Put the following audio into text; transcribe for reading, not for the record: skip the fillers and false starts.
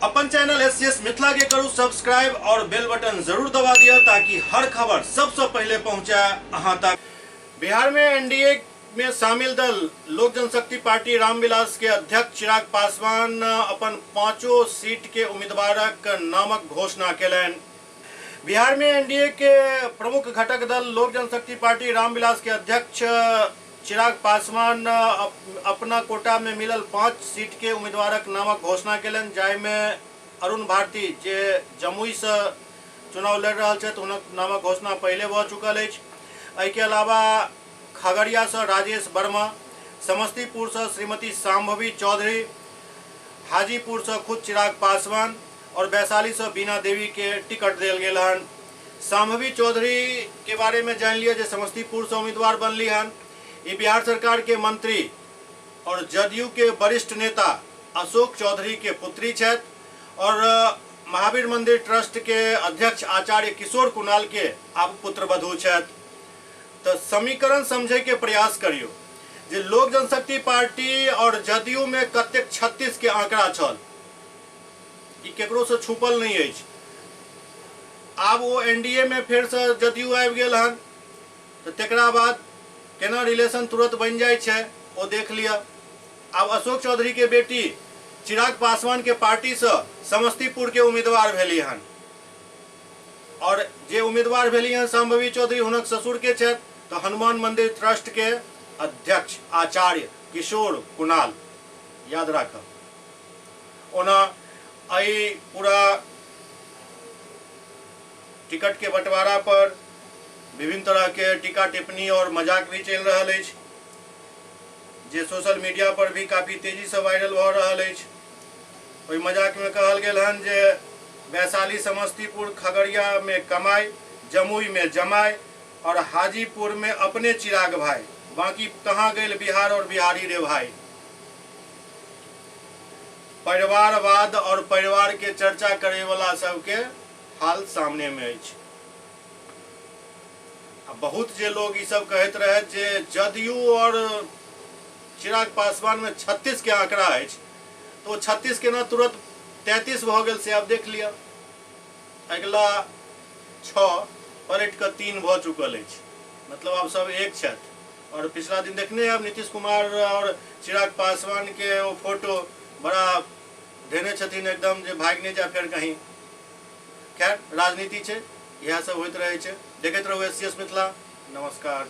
अपन channel SCS Mithila के करू subscribe और बेल बटन जरूर दबा दिया ताकि हर खबर सबसे पहले पहुंचा अहां तक। बिहार में एनडीए में शामिल दल लोक जनशक्ति पार्टी रामविलास के अध्यक्ष चिराग पासवान अपन 5 सीट के उम्मीदवारक नामक घोषणा केलनि। बिहार में एनडीए के प्रमुख घटक दल लोक जनशक्ति पार्टी रामविलास के अध्यक्ष चिराग पासवान अपना कोटा में मिलल 5 सीट के उम्मीदवारक नामक घोषणा केलनि, जाहिमे अरुण भारती जे जमुई से चुनाव लड़ रहा है उनक नामक घोषणा पहले भऽ चुकल अछि। एहिके अलावा खगड़िया से राजेश वर्मा, समस्तीपुर से श्रीमती शांभवी चौधरी, हाजीपुर से खुद चिराग पासवान और वैशाली से बीना देवी के टिकट दिल गेल हन। शांभवी चौधरी के बारे में जान लिया जे समस्तीपुर से उम्मीदवार बनली हन। ये बिहार सरकार के मंत्री और जदयू के वरिष्ठ नेता अशोक चौधरी के पुत्री छथि और महावीर मंदिर ट्रस्ट के अध्यक्ष आचार्य किशोर कुणाल के आप पुत्रवधू छथि। तो समीकरण समझे के प्रयास करियो जे लोक जनशक्ति पार्टी और जदयू में कतेक 36 के आंकड़ा छल, ई केकरो से छुपल नहीं अछि। आब वो एनडीए में फिर से जदयू आबि गेल हन, तो तेकरा बाद केना रिलेशन तुरंत बन जाए छे वो देख लिया। अब अशोक चौधरी के बेटी चिराग पासवान के पार्टी से समस्तीपुर के उम्मीदवार भेली हन और जे उम्मीदवार भेली हन शांभवी चौधरी हुनक ससुर के छथि, तो हनुमान मंदिर ट्रस्ट के अध्यक्ष आचार्य किशोर कुणाल, याद रखब। ओना आई पूरा टिकट के बंटवारा पर विभिन्न तरह के टीका टिप्पणी और मजाक भी चल रहा है, जे सोशल मीडिया पर भी काफी तेजी से वायरल हो रहा है। वही मजाक में कहल गेल हन जे वैशाली समस्तीपुर खगड़िया में कमाई, जमुई में जमाई और हाजीपुर में अपने चिराग भाई, बाकी कहाँ गए बिहार और बिहारी रे भाई। परिवारवाद और परिवार के चर्चा करे वाला सबके हाल सामने में अछि। बहुत जे लोग ये सब कहते रहे जे जदयू और चिराग पासवान में 36 के आंकड़ा है, तो 36 के ना तुरंत 33 भ गेल से आप देख लिया। अगला 6 पलट के 3 भ चुकल है, मतलब अब सब एक छथि। और पिछला दिन देखने अब नीतीश कुमार और चिराग पासवान के वो फोटो बड़ा देने छथिन एकदम जे भागने जा फिर कहीं। खैर राजनीति छे, यह सब होते रहे छे। देखते रहो एससीएस मिथिला। नमस्कार।